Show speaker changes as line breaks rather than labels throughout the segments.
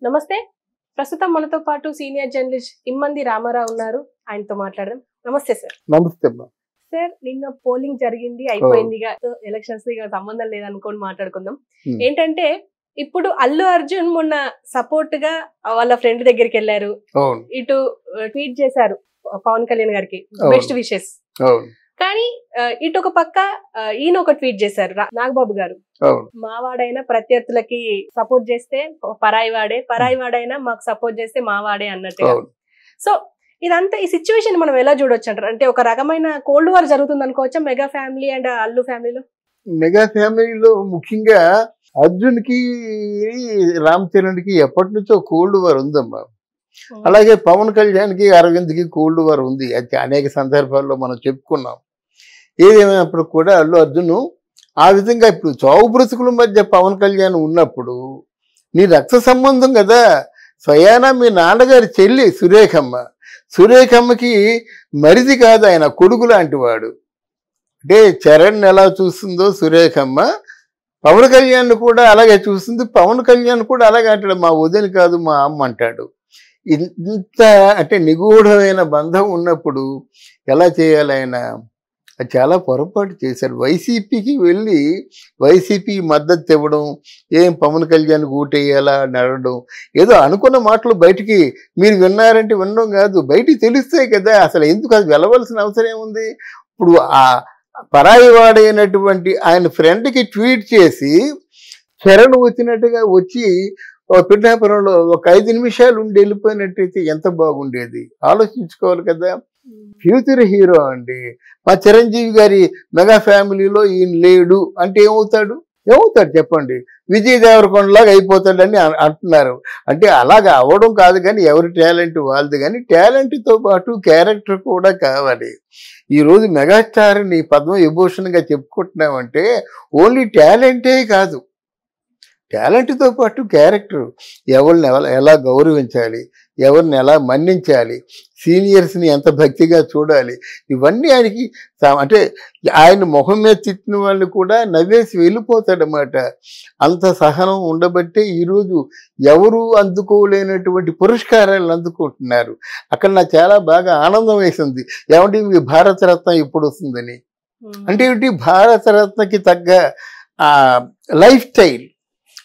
నమస్తే. ప్రస్తుతం మనతో పాటు సీనియర్ జర్నలిస్ట్ ఇమ్మంది రామారావు ఉన్నారు. ఆయనతో మాట్లాడదాం. నమస్తే సార్.
నమస్తే అమ్మా.
సార్, నిన్న పోలింగ్ జరిగింది, అయిపోయింది. ఎలక్షన్స్ సంబంధం లేదనుకోని మాట్లాడుకుందాం. ఏంటంటే ఇప్పుడు అల్లు అర్జున్ మొన్న సపోర్ట్ గా వాళ్ళ ఫ్రెండ్ దగ్గరికి వెళ్ళారు, ఇటు ట్వీట్ చేశారు పవన్ కళ్యాణ్ గారికి బెస్ట్ విషెస్. కానీ ఇటు ఒక పక్క ఈయన ఒక ట్వీట్ చేశారు నాగబాబు గారు, మావాడైనా ప్రత్యర్థులకి సపోర్ట్ చేస్తే పరాయి వాడైనా మాకు సపోర్ట్ చేస్తే మావాడే అన్నట్టుగా. సో ఇదంతా ఈ సిచ్యువేషన్ మనం ఎలా చూడొచ్చు అంటారు? అంటే ఒక రకమైన కోల్డ్ వార్ జరుగుతుంది అనుకోవచ్చా మెగా ఫ్యామిలీ అండ్ అల్లు ఫ్యామిలీలో?
మెగా ఫ్యామిలీలో ముఖ్యంగా అర్జున్ కి రామ్ చరణ్ కి ఎప్పటి నుంచో కోల్డ్ వార్ ఉందమ్మా. అలాగే పవన్ కళ్యాణ్ కి అరవింద్ కి కోల్డ్ వార్ ఉంది. అది అనేక సందర్భాల్లో మనం చెప్పుకున్నాం. ఏదేమైనప్పుడు కూడా అల్లు అర్జున్ ఆ విధంగా ఇప్పుడు చావు బ్రతుకుల మధ్య పవన్ కళ్యాణ్ ఉన్నప్పుడు నీ రక్త సంబంధం కదా, స్వయానా మీ నాన్నగారి చెల్లి సురేఖమ్మకి మరిది కాదు, ఆయన కొడుకు లాంటి వాడు. అంటే చరణ్ ఎలా చూస్తుందో సురేఖమ్మ పవన్ కళ్యాణ్ కూడా అలాగే చూస్తుంది. పవన్ కళ్యాణ్ కూడా అలాగే అంటాడు, మా వదిన కాదు మా అమ్మ అంటాడు. ఇంత అంటే నిగూఢమైన బంధం ఉన్నప్పుడు ఎలా చేయాలి? ఆయన చాలా పొరపాటు చేశారు. వైసీపీకి వెళ్ళి వైసీపీ మద్దతు ఇవ్వడం, ఏం పవన్ కళ్యాణ్ ఓటేయాలా నడవడం, ఏదో అనుకున్న మాటలు బయటికి మీరు విన్నారంటే వినడం కాదు, బయటికి తెలుస్తాయి కదా. అసలు ఎందుకు అది వెళ్ళవలసిన అవసరం ఏముంది? ఇప్పుడు ఆ పరాయి వాడైనటువంటి ఆయన ఫ్రెండ్కి ట్వీట్ చేసి చరణ్ వచ్చినట్టుగా వచ్చి పిఠాపురంలో ఒక 5 నిమిషాలు ఉండి వెళ్ళిపోయినట్టయితే ఎంత బాగుండేది, ఆలోచించుకోవాలి కదా. ఫ్యూచర్ హీరో అండి. మా చిరంజీవి గారి మెగా ఫ్యామిలీలో ఈయన లేడు అంటే ఏమవుతాడు చెప్పండి? విజయ్ దేవరకొండలాగా అయిపోతాడని అంటున్నారు. అంటే అలాగా అవ్వడం కాదు కానీ ఎవరి టాలెంట్ వాళ్ళది, కానీ టాలెంట్తో పాటు క్యారెక్టర్ కూడా కావాలి. ఈరోజు మెగాస్టార్ని పద్మ విభూషణ్గా చెప్పుకుంటున్నామంటే ఓన్లీ టాలెంటే కాదు, టాలెంట్తో పాటు క్యారెక్టర్, ఎవరిని ఎలా గౌరవించాలి, ఎవరిని ఎలా మన్నించాలి, సీనియర్స్ని ఎంత భక్తిగా చూడాలి, ఇవన్నీ ఆయనకి అంటే ఆయన మొహం మీద తిట్టిన వాళ్ళు కూడా నవ్వేసి వెళ్ళిపోతాడనమాట. అంత సహనం ఉండబట్టే ఈరోజు ఎవరు అందుకోలేనటువంటి పురస్కారాలను అందుకుంటున్నారు. అక్కడ నాకు చాలా బాగా ఆనందం వేసింది. ఏమంటే మీ భారతరత్న ఎప్పుడు వస్తుందని. అంటే ఏమిటి? భారతరత్నకి తగ్గ లైఫ్ స్టైల్,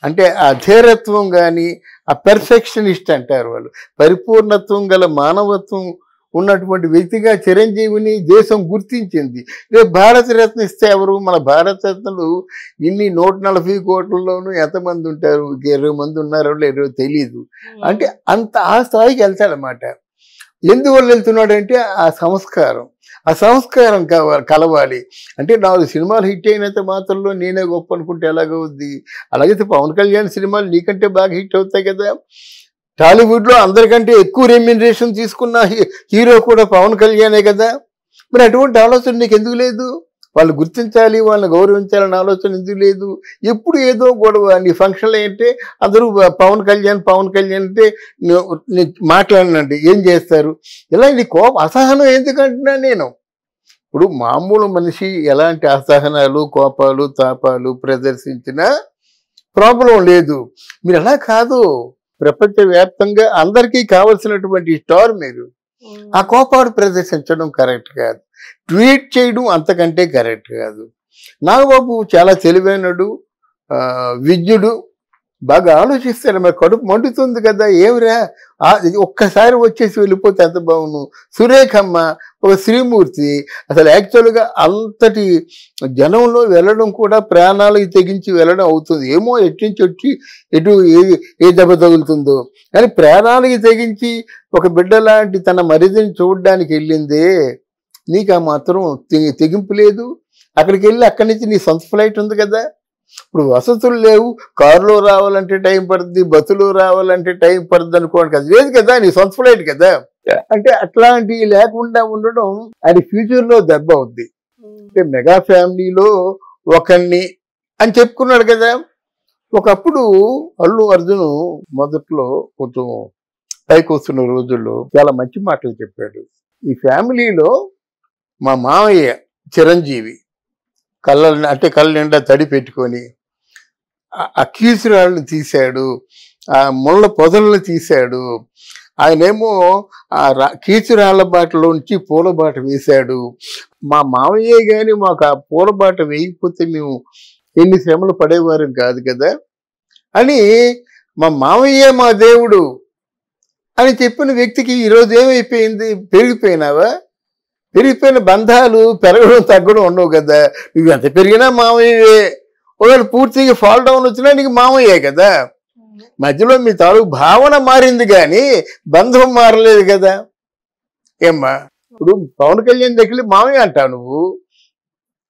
అంటే ఆ ధీరత్వం కానీ ఆ పెర్ఫెక్షనిస్ట్ అంటారు వాళ్ళు, పరిపూర్ణత్వం గల మానవత్వం ఉన్నటువంటి వ్యక్తిగా చిరంజీవిని దేశం గుర్తించింది. రేపు భారతరత్న ఇస్తే ఎవరు? మన భారతరత్నలు ఇన్ని 140 కోట్లలోనూ ఎంతమంది ఉంటారు? 20 మంది ఉన్నారో లేదో తెలియదు. అంటే అంత ఆ స్థాయికి వెళ్తాడనమాట. ఎందువల్ల వెళ్తున్నాడంటే ఆ సంస్కారం కలవాలి. అంటే 4 సినిమాలు హిట్ అయినంత మాత్రంలో నేనే గొప్ప అనుకుంటే ఎలాగవుద్ది? అలాగైతే పవన్ కళ్యాణ్ సినిమాలు నీకంటే బాగా హిట్ అవుతాయి కదా. టాలీవుడ్లో అందరికంటే ఎక్కువ రెమ్యునరేషన్ తీసుకున్న హీరో కూడా పవన్ కళ్యాణే కదా. మరి అటువంటి ఆలోచన నీకు ఎందుకు లేదు? వాళ్ళు గుర్తించాలి, వాళ్ళని గౌరవించాలన్న ఆలోచన ఎందుకు లేదు? ఎప్పుడు ఏదో గొడవ. నీ ఫంక్షన్లు ఏంటంటే అందరూ పవన్ కళ్యాణ్ అంటే మాట్లాడినండి ఏం చేస్తారు? ఇలా నీ అసహనం ఎందుకంటున్నా నేను. ఇప్పుడు మామూలు మనిషి ఎలాంటి అసహనాలు, కోపాలు, తాపాలు ప్రదర్శించినా ప్రాబ్లం లేదు. మీరు అలా కాదు, ప్రపంచవ్యాప్తంగా అందరికీ కావలసినటువంటి స్టార్ మీరు. ఆ కోపాలు ప్రదర్శించడం కరెక్ట్ కాదు, ట్వీట్ చేయడం అంతకంటే కరెక్ట్ కాదు. నాగబాబు చాలా తెలివైనడు, విజ్ఞుడు, బాగా ఆలోచిస్తాడు. మరి కడుపు మండుతుంది కదా, ఏమిరా ఒక్కసారి వచ్చేసి వెళ్ళిపోతే ఎంత బాగును. సురేఖమ్మ ఒక శ్రీమూర్తి, అసలు యాక్చువల్గా అంతటి జనంలో వెళ్ళడం కూడా ప్రాణాలకు తెగించి వెళ్ళడం అవుతుంది. ఏమో ఎట్నుంచి వచ్చి ఎటు ఏ దెబ్బ తగులుతుందో, కానీ ప్రాణాలకి తెగించి ఒక బిడ్డ లాంటి తన మరిదిని చూడడానికి వెళ్ళిందే. నీకు ఆ మాత్రం తెగింపు లేదు. అక్కడికి వెళ్ళి అక్కడి నుంచి నీ సొంత ఫ్లైట్ ఉంది కదా. ఇప్పుడు వసతులు లేవు, కారులో రావాలంటే టైం పడుతుంది, బస్సులో రావాలంటే టైం పడుతుంది అనుకోండి కదా. లేదు కదా, నీ సొంత ఫ్లైట్ కదా. అంటే అట్లాంటివి లేకుండా ఉండడం అది ఫ్యూచర్లో దెబ్బ అవుద్ది. అంటే మెగా ఫ్యామిలీలో ఒకరిని అని చెప్పుకున్నాడు కదా. ఒకప్పుడు అల్లు అర్జున్ మొదట్లో కొంచెం పైకి వస్తున్న రోజుల్లో చాలా మంచి మాటలు చెప్పాడు. ఈ ఫ్యామిలీలో మా మామయ్య చిరంజీవి కళ్ళ నిండా తడి పెట్టుకొని అక్యూజ్రాళ్ళని తీశాడు, ఆ ముళ్ళ పొదలను తీశాడు. ఆయనేమో ఆ కీచురాళ్ల బాటలోంచి పూల బాట వేశాడు. మా మామయ్యే గాని మాకు ఆ పూల బాట వేయకపోతే మేము ఎన్ని శ్రమలు పడేవారు కాదు కదా అని, మా మామయ్యే మా దేవుడు అని చెప్పిన వ్యక్తికి ఈరోజు ఏమైపోయింది? పెరిగిపోయినావా? పెరిగిపోయిన బంధాలు పెరగడం తగ్గడం ఉండవు కదా. నువ్వు ఎంత పెరిగినా మామయ్యే. ఒకవేళ పూర్తిగా ఫాల్ డౌన్ వచ్చినా నీకు మామయ్యే కదా. మధ్యలో మీ తాలూకు భావన మారింది కానీ బంధం మారలేదు కదా. ఏమ్మా, ఇప్పుడు పవన్ కళ్యాణ్ దగ్గర మామయ్య అంటావు నువ్వు,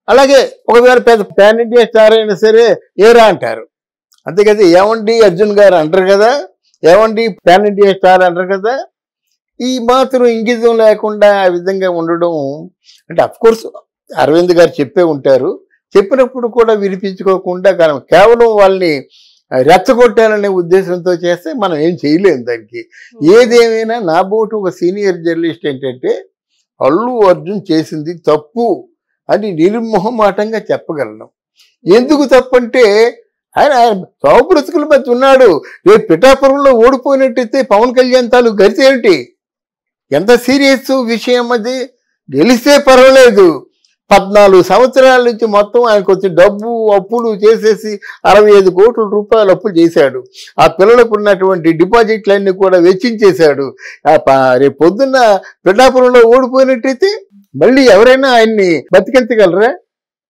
అలాగే ఒకవేళ పెద్ద పాన్ ఇండియా స్టార్ అయినా సరే ఏరా అంటారు, అంతే కదా. ఏమండి అర్జున్ గారు అంటారు కదా, ఏమండి పాన్ ఇండియా స్టార్ అంటారు కదా. ఈ మాత్రం ఇంగితం లేకుండా ఆ విధంగా ఉండడం అంటే అఫ్కోర్స్ అరవింద్ గారు చెప్పే ఉంటారు, చెప్పినప్పుడు కూడా వినిపించుకోకుండా కేవలం వాళ్ళని రెచ్చగొట్టాలనే ఉద్దేశంతో చేస్తే మనం ఏం చేయలేము దానికి. ఏదేమైనా నా బోటు ఒక సీనియర్ జర్నలిస్ట్ ఏంటంటే అల్లు అర్జున్ చేసింది తప్పు అని నిర్మోహమాటంగా చెప్పగలను. ఎందుకు తప్పంటే ఆయన సాగు బ్రతుకుల మధ్య ఉన్నాడు. రేపు పిఠాపురంలో ఓడిపోయినట్టయితే పవన్ కళ్యాణ్ తాలూకు గతి ఏమిటి? ఎంత సీరియస్ విషయం అది. గెలిస్తే పర్వాలేదు, 14 సంవత్సరాల నుంచి మొత్తం ఆయనకు వచ్చి డబ్బు అప్పులు చేసేసి 65 కోట్ల రూపాయలు అప్పులు చేశాడు. ఆ పిల్లలకు ఉన్నటువంటి డిపాజిట్లన్నీ కూడా వెచ్చించేశాడు. రేపు పొద్దున్న పిఠాపురంలో ఓడిపోయినట్టయితే మళ్ళీ ఎవరైనా ఆయన్ని బతికించగలరా?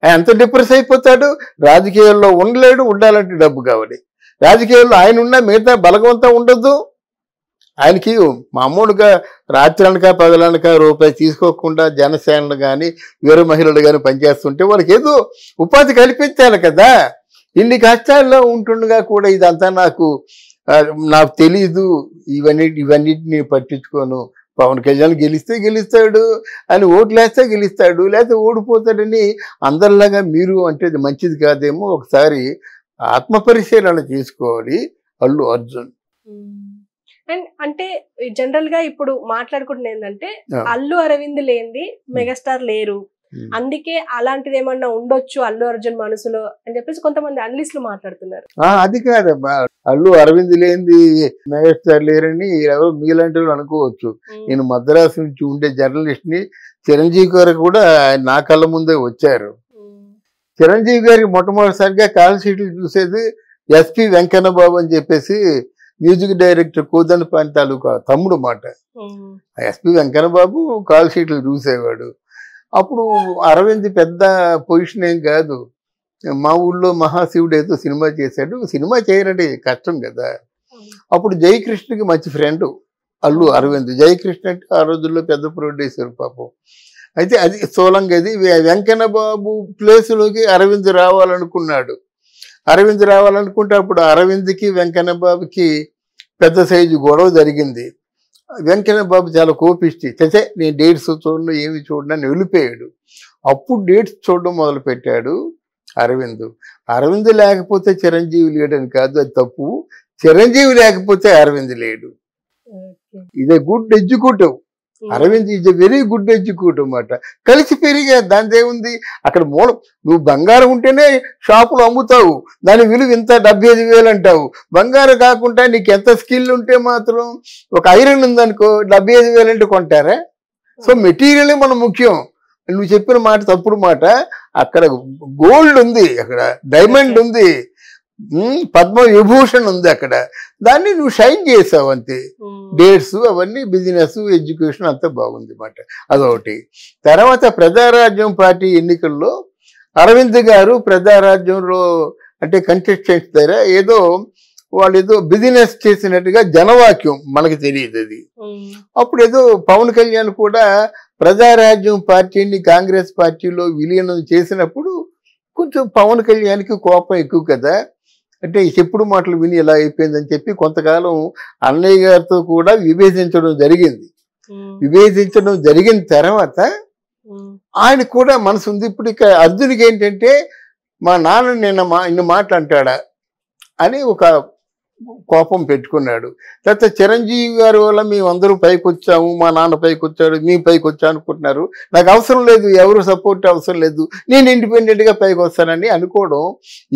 ఆయన ఎంత డిప్రెస్ అయిపోతాడు. రాజకీయాల్లో ఉండలేడు, ఉండాలంటే డబ్బు కావాలి. రాజకీయాల్లో ఆయన ఉన్నా మిగతా బలగవంతం ఉండొద్దు. ఆయనకి మామూలుగా రాత్రనక పగలనక రూపాయి తీసుకోకుండా జనసేనలు కానీ వేరే మహిళలు కానీ పనిచేస్తుంటే వాళ్ళకి ఏదో ఉపాధి కల్పించాలి కదా. ఇన్ని కష్టాల్లో ఉంటుండగా కూడా ఇదంతా నాకు తెలీదు, ఇవన్నిటిని పట్టించుకోను. పవన్ కళ్యాణ్ గెలిస్తే గెలుస్తాడు అని, ఓట్లేస్తే గెలుస్తాడు, లేకపోతే ఓడిపోతాడని అందరిలాగా మీరు అంటే మంచిది కాదేమో. ఒకసారి ఆత్మపరిశీలన చేసుకోవాలి అల్లు అర్జున్.
అండ్ అంటే జనరల్ గా ఇప్పుడు మాట్లాడుకుంటున్న ఏంటంటే అల్లు అరవింద్ లేనిది మెగాస్టార్ లేరు, అందుకే అలాంటిది ఏమన్నా ఉండొచ్చు అల్లు అర్జున్ మనసులో అని చెప్పేసి కొంతమంది అనలిస్టులు మాట్లాడుతున్నారు.
అది కాదమ్మా, అల్లు అరవింద్ లేనిది మెగాస్టార్ లేరని ఎవరు మీలాంటి వాళ్ళు అనుకోవచ్చు. నేను మద్రాసు నుంచి ఉండే జర్నలిస్ట్ ని, చిరంజీవి గారు కూడా నా కళ్ళ ముందే వచ్చారు. చిరంజీవి గారికి మొట్టమొదటిసారిగా కాల్ షీట్లు చూసేది ఎస్పి వెంకన్న బాబు అని చెప్పేసి మ్యూజిక్ డైరెక్టర్ కోదండపాణి తాలూకా తమ్ముడు మాట. ఎస్పి వెంకన్న బాబు కాల్ షీట్లు చూసేవాడు. అప్పుడు అరవింద్ పెద్ద పొజిషన్ ఏం కాదు. మా ఊళ్ళో మహాశివుడు ఏదో సినిమా చేశాడు, సినిమా చేయనంటే కష్టం కదా. అప్పుడు జయకృష్ణకి మంచి ఫ్రెండ్ అల్లు అరవింద్. జయకృష్ణ అంటే ఆ రోజుల్లో పెద్ద ప్రొడ్యూసర్ పాపం. అయితే అది సోలంగది వెంకన్న బాబు ప్లేస్లోకి అరవింద్ రావాలనుకున్నాడు. అరవింద్ రావాలనుకుంటే అప్పుడు అరవింద్కి వెంకన్న బాబుకి పెద్ద సైజు గొడవ జరిగింది. వెంకన్న బాబు చాలా కోపిష్టి, తెచ్చే నేను డేట్స్ చూడను ఏమి చూడనని వెళ్ళిపోయాడు. అప్పుడు డేట్స్ చూడడం మొదలు పెట్టాడు అరవింద్. అరవింద్ లేకపోతే చిరంజీవి లేడని కాదు, అది తప్పు. చిరంజీవి లేకపోతే అరవింద్ లేడు. ఇదే good executive. Arvind is a very good executive అన్నమాట. కలిసి పెరిగా దాని ఏముంది. అక్కడ మూలం నువ్వు బంగారం ఉంటేనే షాపులు అమ్ముతావు, దాని విలువ ఇంత 75,000 అంటావు. బంగారం కాకుండా నీకు ఎంత స్కిల్ ఉంటే మాత్రం, ఒక ఐరన్ ఉందనుకో 75,000 అంటే కొంటారా? సో మెటీరియలే మనం ముఖ్యం. నువ్వు చెప్పిన మాట తప్పుడు మాట. అక్కడ గోల్డ్ ఉంది, అక్కడ డైమండ్ ఉంది, పద్మ విభూషణ్ ఉంది, అక్కడ దాన్ని నువ్వు షైన్ చేసావు అంతే. డేట్స్ అవన్నీ బిజినెస్ ఎడ్యుకేషన్ అంతా బాగుంది అన్నమాట. అదొకటి. తర్వాత ప్రజారాజ్యం పార్టీ ఎన్నికల్లో అరవింద్ గారు ప్రజారాజ్యంలో అంటే కంటెస్టెంట్స్ దగ్గర వాళ్ళు ఏదో బిజినెస్ చేసినట్టుగా జనవాక్యం, మనకు తెలియదు అది. అప్పుడు ఏదో పవన్ కళ్యాణ్ కూడా ప్రజారాజ్యం పార్టీని కాంగ్రెస్ పార్టీలో విలీనం చేసినప్పుడు కొంచెం పవన్ కళ్యాణ్కి కోపం ఎక్కువ కదా. అంటే చెప్పుడు మాటలు విని ఇలా అయిపోయిందని చెప్పి కొంతకాలం అన్నయ్య గారితో కూడా విభేదించడం జరిగింది. విభేదించడం జరిగిన తర్వాత ఆయన కూడా మనసు ఉంది. ఇప్పుడు ఇక అర్జున్కి ఏంటంటే మా నాన్న ఇన్ని మాట అంటాడా అని ఒక కోపం పెట్టుకున్నాడు. తర్వాత చిరంజీవి గారి వల్ల మేమందరూ పైకి వచ్చాము, మా నాన్న పైకి వచ్చాడు, మీ పైకి వచ్చా అనుకుంటున్నారు, నాకు అవసరం లేదు, ఎవరు సపోర్ట్ అవసరం లేదు, నేను ఇండిపెండెంట్గా పైకి వస్తానని అనుకోవడం,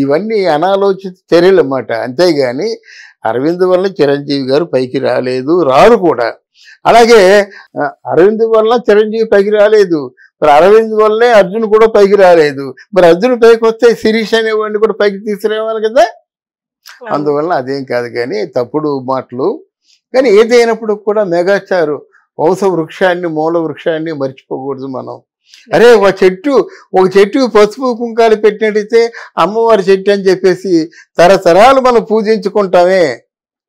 ఇవన్నీ అనాలోచిత చర్యలు అన్నమాట. అంతేగాని అరవింద్ వల్ల చిరంజీవి గారు పైకి రాలేదు, రారు కూడా. అలాగే అరవింద్ వల్ల చిరంజీవి పైకి రాలేదు, మరి అరవింద్ వల్లే అర్జున్ కూడా పైకి రాలేదు. మరి అర్జున్ పైకి వస్తే శిరీష్ అనేవాడిని కూడా పైకి తీసుకురావాలి కదా. అందువల్ల అదేం కాదు, కానీ తప్పుడు మాటలు. కానీ ఏదైనప్పుడు కూడా మెగాస్టార్ వంశ వృక్షాన్ని, మూల వృక్షాన్ని మర్చిపోకూడదు మనం. అరే ఒక చెట్టు పసుపు కుంకాలు పెట్టినట్టయితే అమ్మవారి చెట్టు అని చెప్పేసి తరతరాలు మనం పూజించుకుంటామే.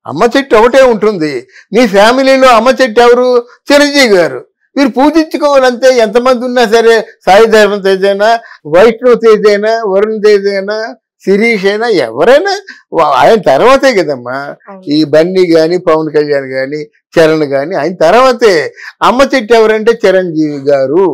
అమ్మ చెట్టు ఒకటే ఉంటుంది. మీ ఫ్యామిలీలో అమ్మ చెట్టు ఎవరు? చిరంజీవి గారు. మీరు పూజించుకోవాలంటే ఎంతమంది ఉన్నా సరే, సాయి ధర్మ తేజైనా, వైష్ణవ్ తేజైనా, వరుణ్ తేజైనా, శిరీష్ అయినా, ఎవరైనా ఆయన తర్వాతే కదమ్మా. ఈ బన్నీ గాని, పవన్ కళ్యాణ్ గాని, చరణ్ గాని ఆయన తర్వాతే. అమ్మ చెట్టు ఎవరంటే చిరంజీవి గారు.